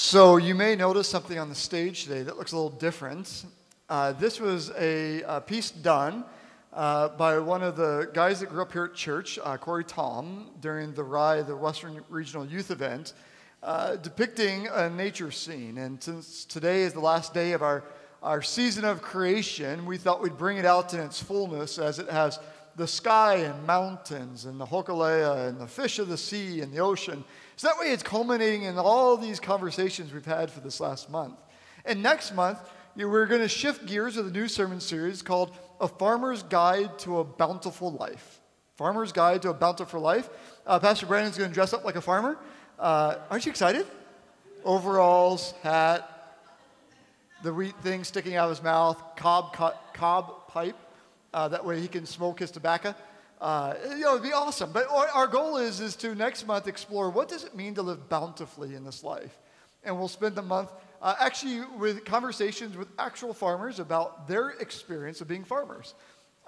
So you may notice something on the stage today that looks a little different. This was a piece done by one of the guys that grew up here at church, Corey Tom, during the RYE, the Western Regional Youth Event, depicting a nature scene. And since today is the last day of our season of creation, we thought we'd bring it out in its fullness as it has the sky and mountains and the hokulea and the fish of the sea and the ocean. So that way it's culminating in all these conversations we've had for this last month. And next month, we're going to shift gears with a new sermon series called A Farmer's Guide to a Bountiful Life. Farmer's Guide to a Bountiful Life. Pastor Brandon's going to dress up like a farmer. Aren't you excited? Overalls, hat, the wheat thing sticking out of his mouth, cob pipe. That way he can smoke his tobacco. It'd be awesome. But our goal is to next month explore what does it mean to live bountifully in this life. And we'll spend the month actually with conversations with actual farmers about their experience of being farmers.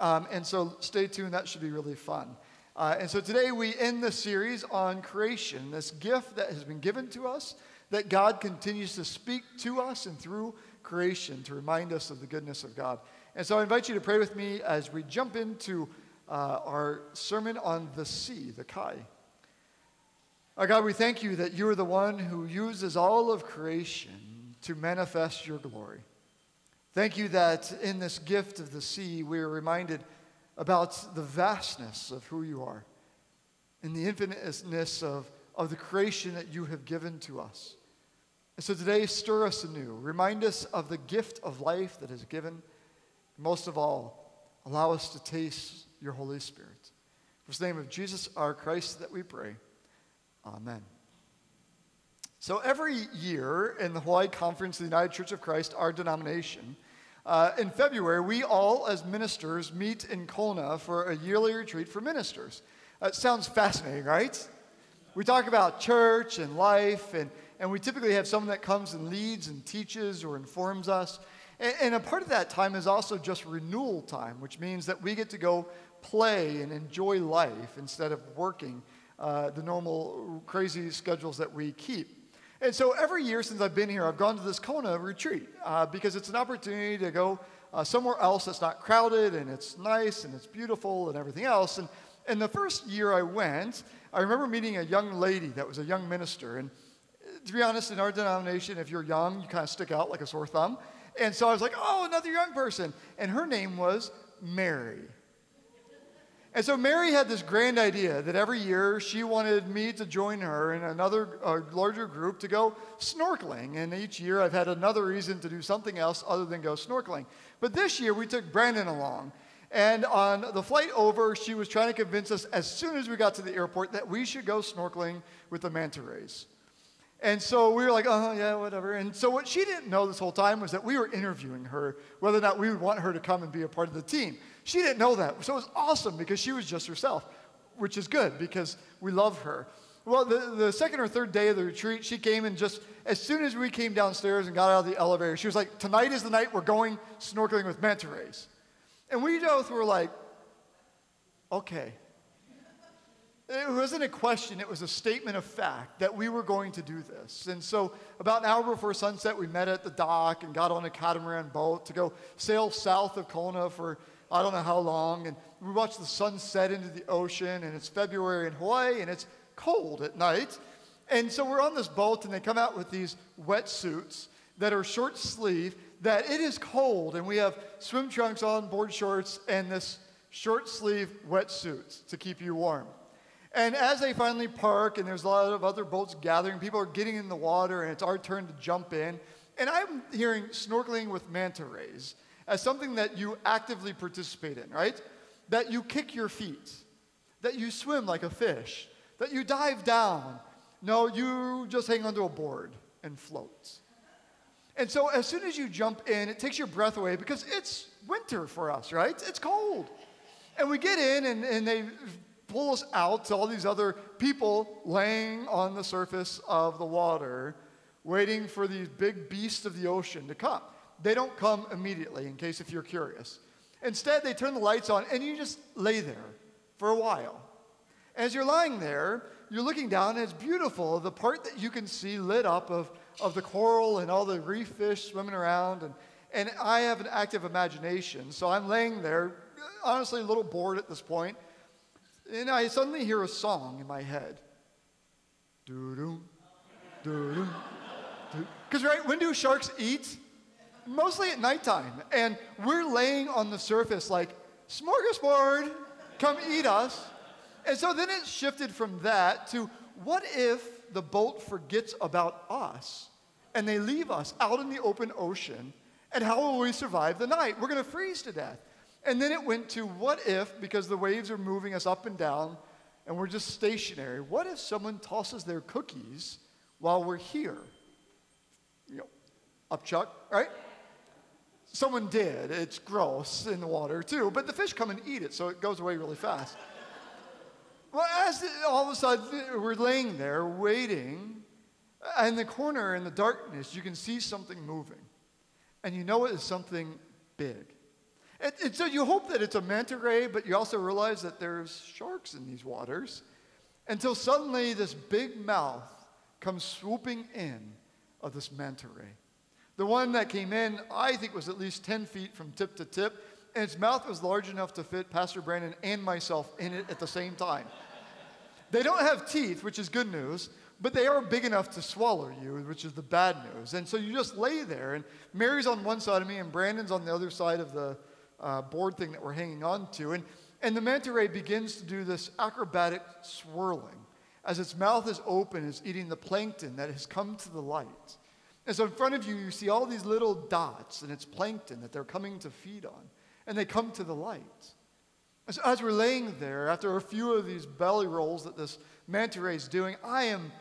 And so stay tuned. That should be really fun. And so today we end the series on creation, this gift that has been given to us, that God continues to speak to us and through creation to remind us of the goodness of God. And so I invite you to pray with me as we jump into our sermon on the sea, the Kai. Our God, we thank you that you are the one who uses all of creation to manifest your glory. Thank you that in this gift of the sea, we are reminded about the vastness of who you are and the infiniteness of the creation that you have given to us. And so today, stir us anew. Remind us of the gift of life that is given. Most of all, allow us to taste your Holy Spirit. In the name of Jesus, our Christ, that we pray. Amen. So every year in the Hawaii Conference of the United Church of Christ, our denomination, in February, we all as ministers meet in Kona for a yearly retreat for ministers. It sounds fascinating, right? We talk about church and life, and we typically have someone that comes and leads and teaches or informs us. And a part of that time is also just renewal time, which means that we get to go play and enjoy life instead of working the normal crazy schedules that we keep. And so every year since I've been here, I've gone to this Kona retreat because it's an opportunity to go somewhere else that's not crowded and it's nice and it's beautiful and everything else. And the first year I went, I remember meeting a young lady that was a young minister. And to be honest, in our denomination, if you're young, you kind of stick out like a sore thumb. And so I was like, oh, another young person. And her name was Mary. And so Mary had this grand idea that every year she wanted me to join her in another larger group to go snorkeling. And each year I've had another reason to do something else other than go snorkeling. But this year we took Brandon along. And on the flight over, she was trying to convince us as soon as we got to the airport that we should go snorkeling with the manta rays. And so we were like, yeah, whatever. And so what she didn't know this whole time was that we were interviewing her, whether or not we would want her to come and be a part of the team. She didn't know that. So it was awesome because she was just herself, which is good because we love her. Well, the second or third day of the retreat, she came and just as soon as we came downstairs and got out of the elevator, she was like, tonight is the night we're going snorkeling with manta rays. And we both were like, okay. It wasn't a question, it was a statement of fact that we were going to do this. And so about an hour before sunset, we met at the dock and got on a catamaran boat to go sail south of Kona for I don't know how long. And we watched the sun set into the ocean, and it's February in Hawaii, and it's cold at night. And so we're on this boat, and they come out with these wetsuits that are short sleeve, that it is cold, and we have swim trunks on, board shorts, and this short sleeve wetsuits to keep you warm. And as they finally park, and there's a lot of other boats gathering, people are getting in the water, and it's our turn to jump in. And I'm hearing snorkeling with manta rays as something that you actively participate in, right? That you kick your feet, that you swim like a fish, that you dive down. No, you just hang onto a board and float. And so as soon as you jump in, it takes your breath away because it's winter for us, right? It's cold. And we get in, and they pull us out to all these other people laying on the surface of the water, waiting for these big beasts of the ocean to come. They don't come immediately, in case if you're curious. Instead, they turn the lights on, and you just lay there for a while. As you're lying there, you're looking down, and it's beautiful, the part that you can see lit up of of the coral and all the reef fish swimming around. And I have an active imagination. So I'm laying there, honestly, a little bored at this point. And I suddenly hear a song in my head. Doo-doo, doo-doo, doo. Because, right, when do sharks eat? Mostly at nighttime. And we're laying on the surface like, smorgasbord, come eat us. And so then it shifted from that to, what if the boat forgets about us and they leave us out in the open ocean, and how will we survive the night? We're going to freeze to death. And then it went to, what if, because the waves are moving us up and down and we're just stationary, what if someone tosses their cookies while we're here? You know, upchuck, right? Someone did. It's gross in the water too, but the fish come and eat it, so it goes away really fast. Well, all of a sudden we're laying there waiting, and in the corner in the darkness you can see something moving, and you know it is something big. And so you hope that it's a manta ray, but you also realize that there's sharks in these waters, until suddenly this big mouth comes swooping in of this manta ray. The one that came in, I think, was at least 10 feet from tip to tip, and its mouth was large enough to fit Pastor Brandon and myself in it at the same time. They don't have teeth, which is good news, but they are big enough to swallow you, which is the bad news. And so you just lay there, and Mary's on one side of me, and Brandon's on the other side of the board thing that we're hanging on to. And the manta ray begins to do this acrobatic swirling as its mouth is open, it's eating the plankton that has come to the light. And so in front of you, you see all these little dots, and it's plankton that they're coming to feed on. And they come to the light. So as we're laying there, after a few of these belly rolls that this manta ray is doing, I am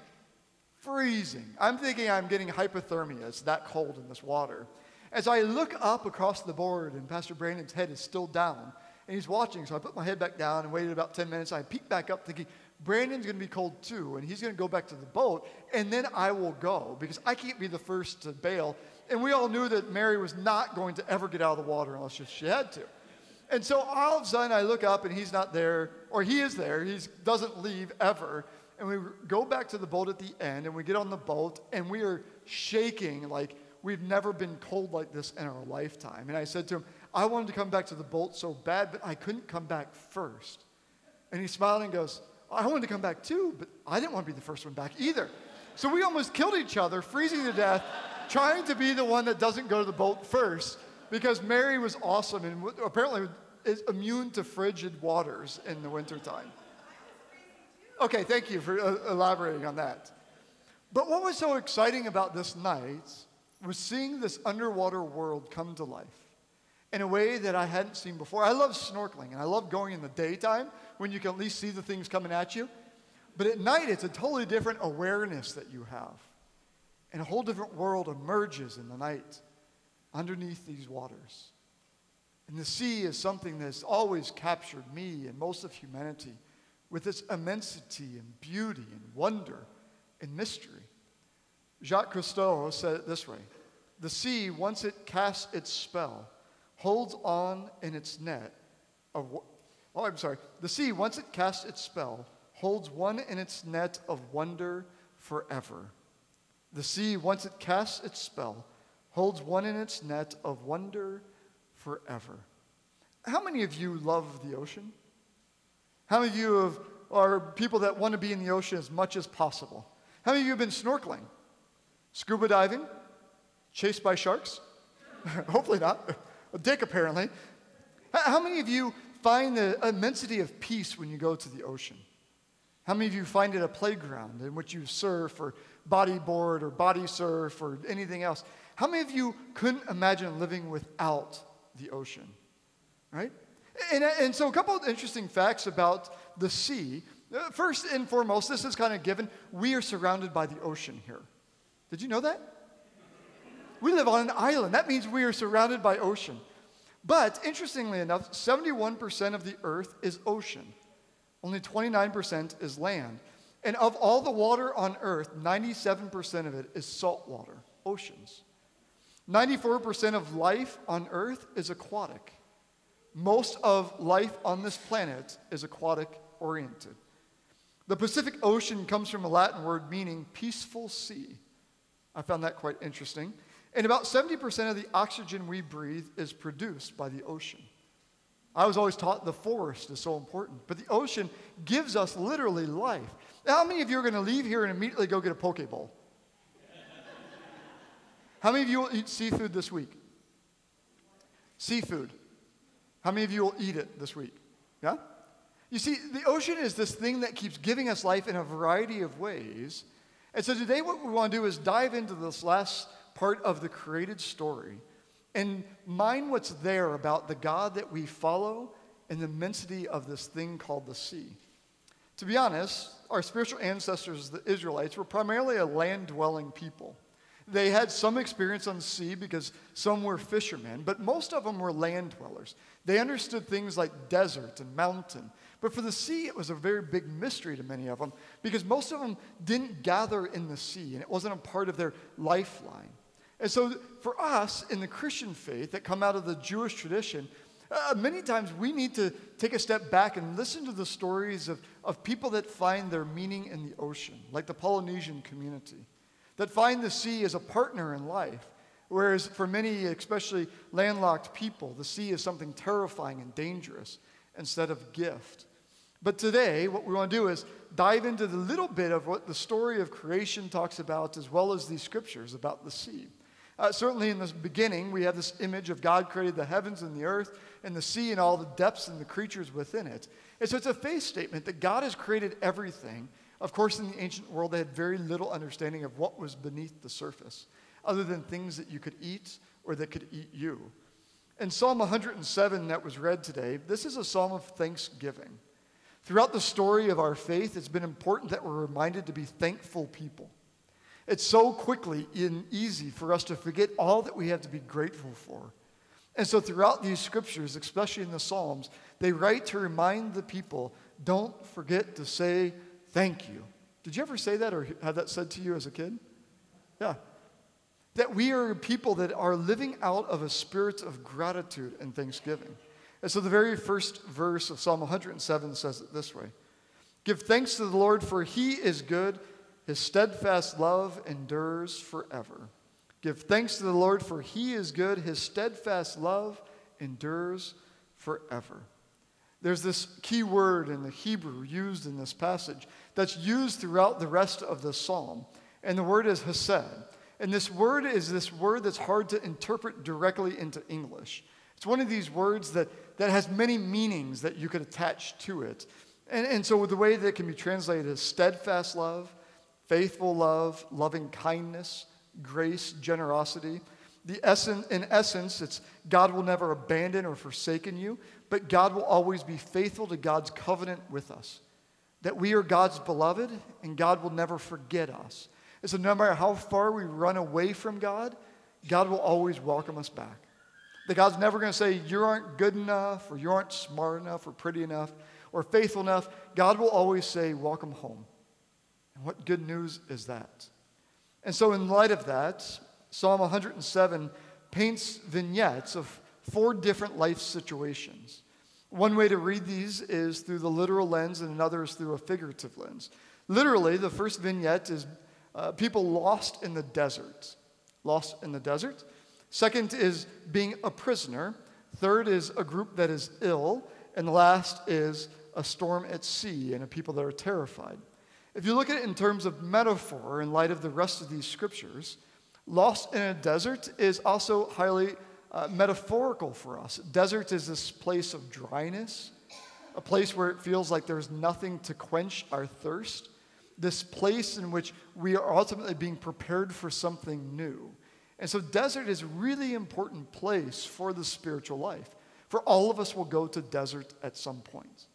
freezing. I'm thinking I'm getting hypothermia. It's that cold in this water. As I look up across the board, and Pastor Brandon's head is still down, and he's watching, so I put my head back down and waited about 10 minutes. I peek back up thinking, Brandon's going to be cold too, and he's going to go back to the boat, and then I will go, because I can't be the first to bail. And we all knew that Mary was not going to ever get out of the water unless she had to. And so all of a sudden I look up, and he's not there, or he is there. He doesn't leave ever. And we go back to the boat at the end, and we get on the boat, and we are shaking like we've never been cold like this in our lifetime. And I said to him, I wanted to come back to the boat so bad, but I couldn't come back first. And he smiled and goes, I wanted to come back too, but I didn't want to be the first one back either. So we almost killed each other, freezing to death, trying to be the one that doesn't go to the boat first, because Mary was awesome and apparently is immune to frigid waters in the wintertime. Okay, thank you for elaborating on that. But what was so exciting about this night was seeing this underwater world come to life in a way that I hadn't seen before. I love snorkeling, and I love going in the daytime when you can at least see the things coming at you. But at night, it's a totally different awareness that you have. And a whole different world emerges in the night underneath these waters. And the sea is something that's always captured me and most of humanity with its immensity and beauty and wonder and mystery. Jacques Cousteau said it this way: the sea, once it casts its spell, holds on in its net of... The sea, once it casts its spell, holds one in its net of wonder forever. The sea, once it casts its spell, holds one in its net of wonder forever. How many of you love the ocean? How many of you are people that want to be in the ocean as much as possible? How many of you have been snorkeling? Scuba diving? Chased by sharks? Hopefully not. Dick, apparently. How many of you find the immensity of peace when you go to the ocean? How many of you find it a playground in which you surf or bodyboard or body surf or anything else? How many of you couldn't imagine living without the ocean? Right? And so a couple of interesting facts about the sea. First and foremost, this is kind of given. We are surrounded by the ocean here. Did you know that? We live on an island. That means we are surrounded by ocean. But interestingly enough, 71% of the earth is ocean. Only 29% is land. And of all the water on earth, 97% of it is salt water, oceans. 94% of life on earth is aquatic. Most of life on this planet is aquatic oriented. The Pacific Ocean comes from a Latin word meaning peaceful sea. I found that quite interesting. And about 70% of the oxygen we breathe is produced by the ocean. I was always taught the forest is so important, but the ocean gives us literally life. How many of you are going to leave here and immediately go get a poke bowl? How many of you will eat seafood this week? Seafood. How many of you will eat it this week? Yeah? You see, the ocean is this thing that keeps giving us life in a variety of ways. And so today what we want to do is dive into this last part of the created story and mind what's there about the God that we follow and the immensity of this thing called the sea. To be honest, our spiritual ancestors, the Israelites, were primarily a land-dwelling people. They had some experience on the sea because some were fishermen, but most of them were land dwellers. They understood things like desert and mountain. But for the sea, it was a very big mystery to many of them because most of them didn't gather in the sea, and it wasn't a part of their lifeline. And so for us in the Christian faith that come out of the Jewish tradition, many times we need to take a step back and listen to the stories of people that find their meaning in the ocean, like the Polynesian community, that find the sea as a partner in life. Whereas for many, especially landlocked people, the sea is something terrifying and dangerous instead of gift. But today, what we want to do is dive into the little bit of what the story of creation talks about, as well as these scriptures about the sea. Certainly in the beginning, we have this image of God created the heavens and the earth and the sea and all the depths and the creatures within it. And so it's a faith statement that God has created everything. Of course, in the ancient world, they had very little understanding of what was beneath the surface, other than things that you could eat or that could eat you. In Psalm 107 that was read today, this is a psalm of thanksgiving. Throughout the story of our faith, it's been important that we're reminded to be thankful people. It's so quickly and easy for us to forget all that we have to be grateful for. And so throughout these scriptures, especially in the Psalms, they write to remind the people, don't forget to say thank you. Did you ever say that or have that said to you as a kid? Yeah. That we are people that are living out of a spirit of gratitude and thanksgiving. And so the very first verse of Psalm 107 says it this way. Give thanks to the Lord, for he is good. His steadfast love endures forever. Give thanks to the Lord, for he is good. His steadfast love endures forever. There's this key word in the Hebrew used in this passage that's used throughout the rest of the psalm. And the word is hesed. And this word is this word that's hard to interpret directly into English. It's one of these words that has many meanings that you could attach to it. And so the way that it can be translated is steadfast love, faithful love, loving kindness, grace, generosity. In essence, it's God will never abandon or forsaken you, but God will always be faithful to God's covenant with us. That we are God's beloved, and God will never forget us. And so no matter how far we run away from God, God will always welcome us back. That God's never going to say, you aren't good enough, or you aren't smart enough, or pretty enough, or faithful enough. God will always say, welcome home. And what good news is that? And so in light of that, Psalm 107 paints vignettes of 4 different life situations. One way to read these is through the literal lens, and another is through a figurative lens. Literally, the first vignette is people lost in the desert. Lost in the desert. Second is being a prisoner. Third is a group that is ill. And the last is a storm at sea and a people that are terrified. If you look at it in terms of metaphor in light of the rest of these scriptures, lost in a desert is also highly metaphorical for us. Desert is this place of dryness, a place where it feels like there's nothing to quench our thirst, this place in which we are ultimately being prepared for something new. And so desert is a really important place for the spiritual life. For all of us will go to desert at some point.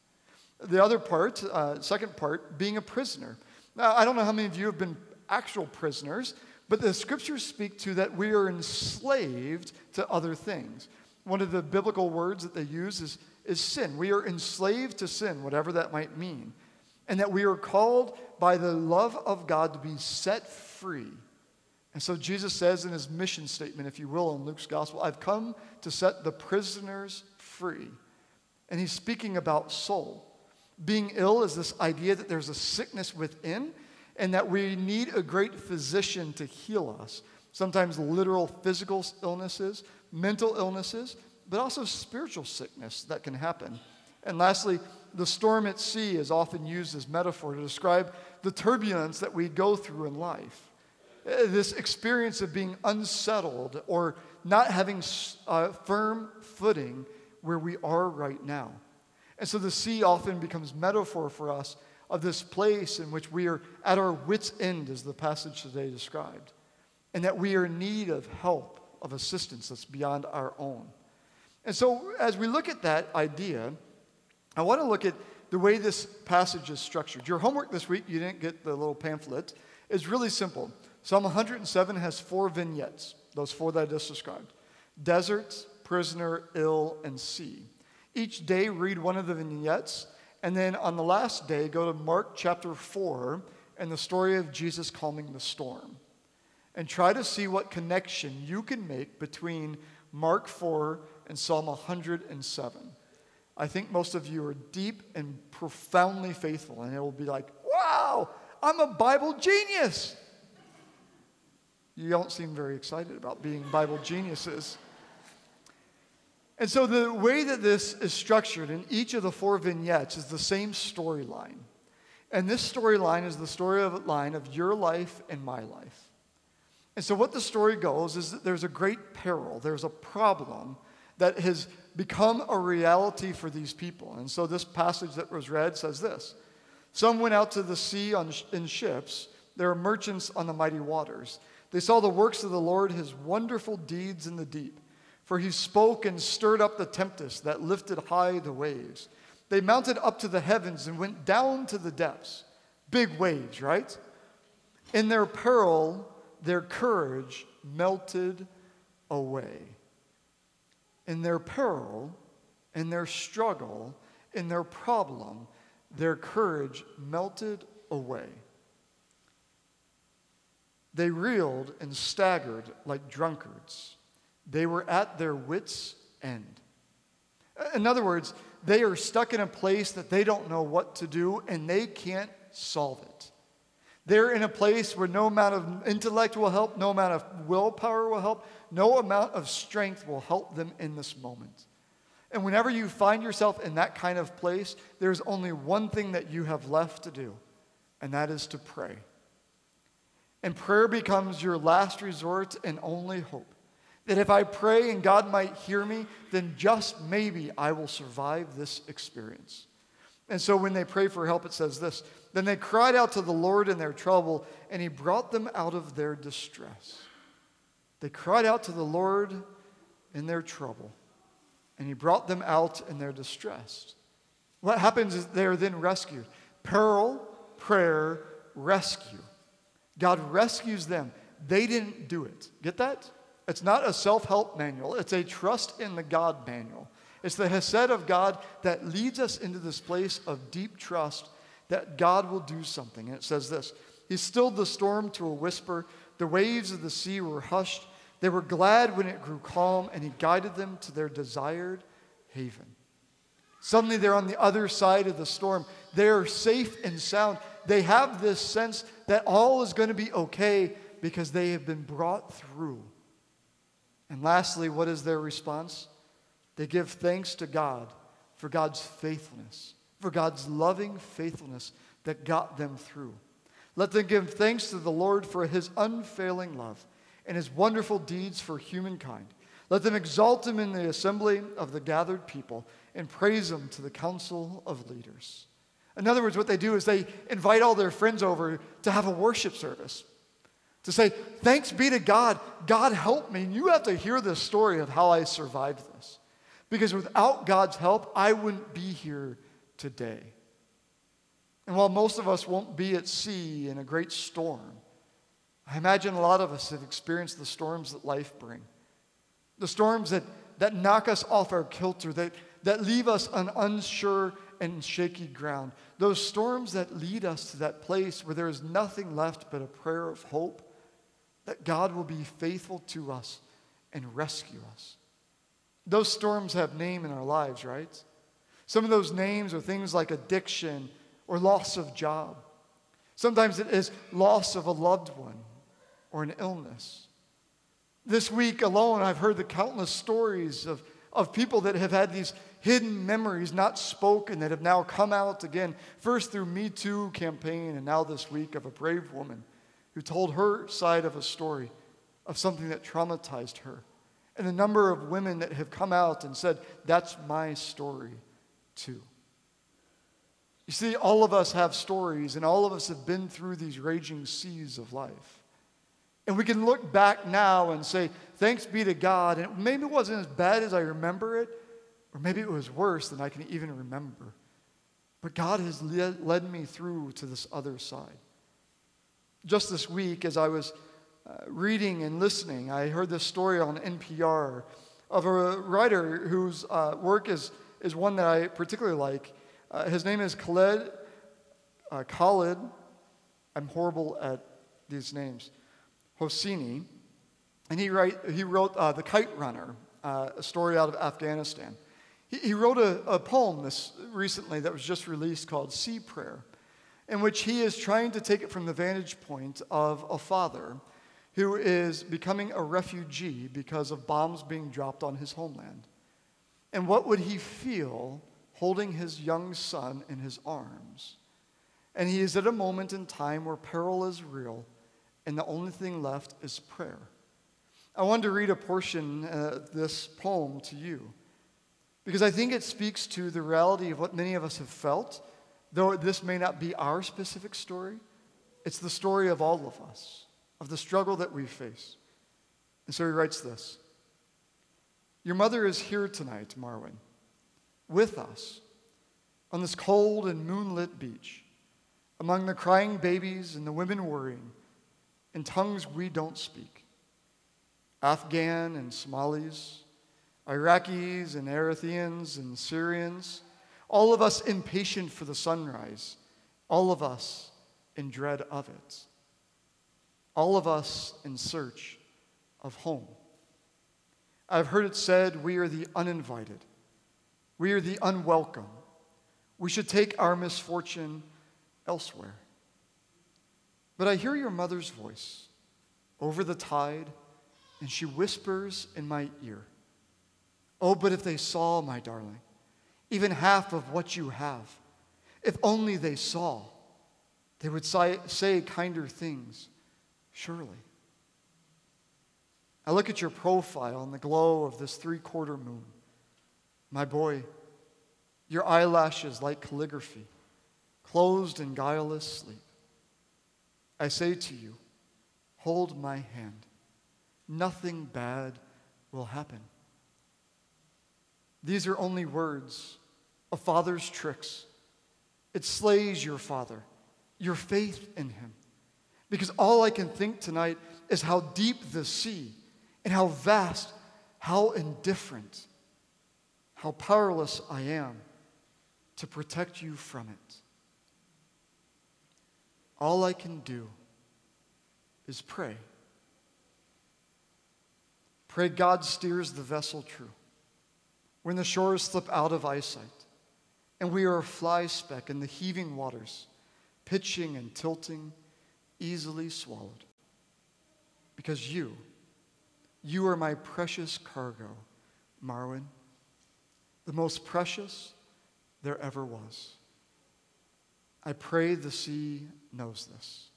The other part, second part, being a prisoner. Now, I don't know how many of you have been actual prisoners, but the scriptures speak to that we are enslaved to other things. One of the biblical words that they use is sin. We are enslaved to sin, whatever that might mean. And that we are called by the love of God to be set free. And so Jesus says in his mission statement, if you will, in Luke's gospel, I've come to set the prisoners free. And he's speaking about soul. Being ill is this idea that there's a sickness within, and that we need a great physician to heal us. Sometimes literal physical illnesses, mental illnesses, but also spiritual sickness that can happen. And lastly, the storm at sea is often used as metaphor to describe the turbulence that we go through in life. This experience of being unsettled or not having firm footing where we are right now. And so the sea often becomes metaphor for us of this place in which we are at our wits' end, as the passage today described, and that we are in need of help, of assistance that's beyond our own. And so as we look at that idea, I want to look at the way this passage is structured. Your homework this week, you didn't get the little pamphlet, is really simple. Psalm 107 has 4 vignettes, those 4 that I just described: desert, prisoner, ill, and sea. Each day, read one of the vignettes, and then on the last day, go to Mark chapter 4 and the story of Jesus calming the storm. And try to see what connection you can make between Mark 4 and Psalm 107. I think most of you are deep and profoundly faithful, and it will be like, wow, I'm a Bible genius. You don't seem very excited about being Bible geniuses. And so the way that this is structured in each of the 4 vignettes is the same storyline. And this storyline is the storyline of your life and my life. And so what the story goes is that there's a great peril, there's a problem that has become a reality for these people. And so this passage that was read says this: some went out to the sea in ships. There are merchants on the mighty waters. They saw the works of the Lord, his wonderful deeds in the deep. For he spoke and stirred up the tempest that lifted high the waves. They mounted up to the heavens and went down to the depths. Big waves, right? In their peril, their courage melted away. In their peril, in their struggle, in their problem, their courage melted away. They reeled and staggered like drunkards. They were at their wits' end. In other words, they are stuck in a place that they don't know what to do, and they can't solve it. They're in a place where no amount of intellect will help, no amount of willpower will help, no amount of strength will help them in this moment. And whenever you find yourself in that kind of place, there's only one thing that you have left to do, and that is to pray. And prayer becomes your last resort and only hope. That if I pray and God might hear me, then just maybe I will survive this experience. And so when they pray for help, it says this: then they cried out to the Lord in their trouble, and he brought them out of their distress. They cried out to the Lord in their trouble, and he brought them out in their distress. What happens is they are then rescued. Peril, prayer, rescue. God rescues them. They didn't do it. Get that? It's not a self-help manual. It's a trust in the God manual. It's the Hesed of God that leads us into this place of deep trust that God will do something. And it says this: he stilled the storm to a whisper. The waves of the sea were hushed. They were glad when it grew calm, and he guided them to their desired haven. Suddenly they're on the other side of the storm. They're safe and sound. They have this sense that all is going to be okay because they have been brought through. And lastly, what is their response? They give thanks to God for God's faithfulness, for God's loving faithfulness that got them through. Let them give thanks to the Lord for his unfailing love and his wonderful deeds for humankind. Let them exalt him in the assembly of the gathered people and praise him to the council of leaders. In other words, what they do is they invite all their friends over to have a worship service. To say, thanks be to God. God helped me. And you have to hear this story of how I survived this. Because without God's help, I wouldn't be here today. And while most of us won't be at sea in a great storm, I imagine a lot of us have experienced the storms that life brings. The storms that knock us off our kilter, that leave us on unsure and shaky ground. Those storms that lead us to that place where there is nothing left but a prayer of hope that God will be faithful to us and rescue us. Those storms have name in our lives, right? Some of those names are things like addiction or loss of job. Sometimes it is loss of a loved one or an illness. This week alone, I've heard the countless stories of people that have had these hidden memories not spoken that have now come out again, first through Me Too campaign and now this week of a brave woman who told her side of a story of something that traumatized her. And the number of women that have come out and said, that's my story too. You see, all of us have stories, and all of us have been through these raging seas of life. And we can look back now and say, thanks be to God, and maybe it wasn't as bad as I remember it, or maybe it was worse than I can even remember. But God has led me through to this other side. Just this week, as I was reading and listening, I heard this story on NPR of a writer whose work is one that I particularly like. His name is Khaled. I'm horrible at these names. Hosseini. And he wrote The Kite Runner, a story out of Afghanistan. He wrote a poem recently that was just released called Sea Prayer, in which he is trying to take it from the vantage point of a father who is becoming a refugee because of bombs being dropped on his homeland. And what would he feel holding his young son in his arms? And he is at a moment in time where peril is real, and the only thing left is prayer. I wanted to read a portion of this poem to you, because I think it speaks to the reality of what many of us have felt, though this may not be our specific story. It's the story of all of us, of the struggle that we face. And so he writes this: Your mother is here tonight, Marwin, with us, on this cold and moonlit beach, among the crying babies and the women worrying, in tongues we don't speak. Afghan and Somalis, Iraqis and Eritreans and Syrians, all of us impatient for the sunrise, all of us in dread of it, all of us in search of home. I've heard it said we are the uninvited, we are the unwelcome. We should take our misfortune elsewhere. But I hear your mother's voice over the tide, and she whispers in my ear, oh, but if they saw, my darling, even half of what you have, if only they saw, they would say kinder things, surely. I look at your profile in the glow of this 3/4 moon. My boy, your eyelashes like calligraphy, closed in guileless sleep. I say to you, hold my hand. Nothing bad will happen. These are only words, a father's tricks. It slays your father, your faith in him. Because all I can think tonight is how deep the sea and how vast, how indifferent, how powerless I am to protect you from it. All I can do is pray. Pray God steers the vessel true when the shores slip out of eyesight and we are a fly speck in the heaving waters, pitching and tilting, easily swallowed. Because you are my precious cargo, Marwin, the most precious there ever was. I pray the sea knows this.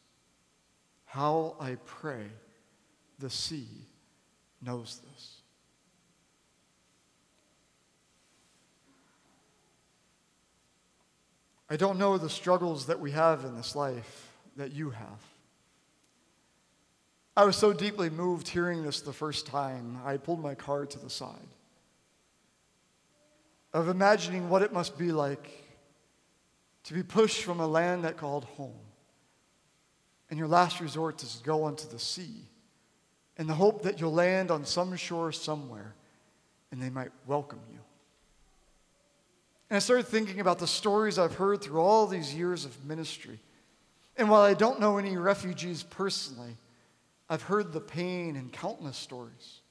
How I pray the sea knows this. I don't know the struggles that we have in this life that you have. I was so deeply moved hearing this the first time, I pulled my car to the side, of imagining what it must be like to be pushed from a land that called home. And your last resort is to go onto the sea in the hope that you'll land on some shore somewhere and they might welcome you. And I started thinking about the stories I've heard through all these years of ministry. And while I don't know any refugees personally, I've heard the pain in countless stories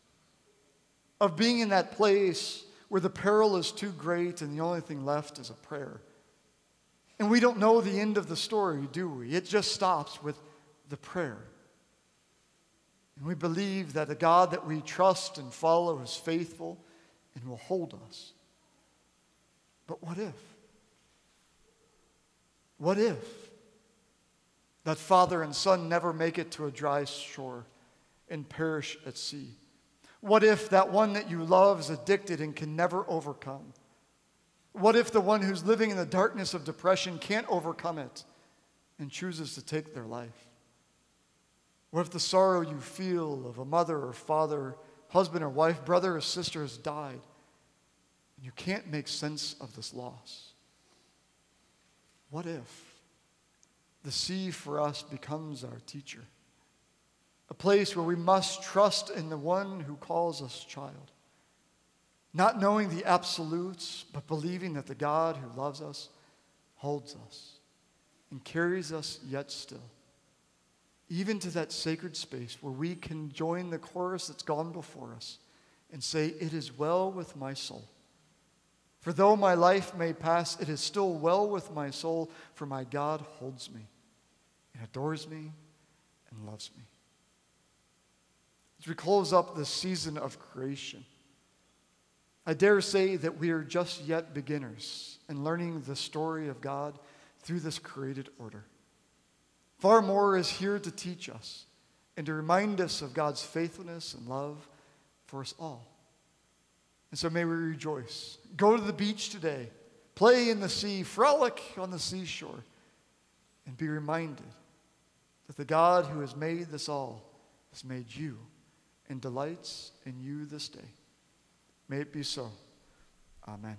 of being in that place where the peril is too great and the only thing left is a prayer. And we don't know the end of the story, do we? It just stops with the prayer. And we believe that the God that we trust and follow is faithful and will hold us. But what if? What if that father and son never make it to a dry shore and perish at sea? What if that one that you love is addicted and can never overcome? What if the one who's living in the darkness of depression can't overcome it and chooses to take their life? What if the sorrow you feel of a mother or father, husband or wife, brother or sister has died, and you can't make sense of this loss? What if the sea for us becomes our teacher? A place where we must trust in the one who calls us child. Not knowing the absolutes, but believing that the God who loves us holds us and carries us yet still. Even to that sacred space where we can join the chorus that's gone before us and say, "It is well with my soul. For though my life may pass, it is still well with my soul, for my God holds me and adores me and loves me." As we close up this season of creation, I dare say that we are just yet beginners in learning the story of God through this created order. Far more is here to teach us and to remind us of God's faithfulness and love for us all. And so may we rejoice. Go to the beach today, play in the sea, frolic on the seashore, and be reminded that the God who has made this all has made you and delights in you this day. May it be so. Amen.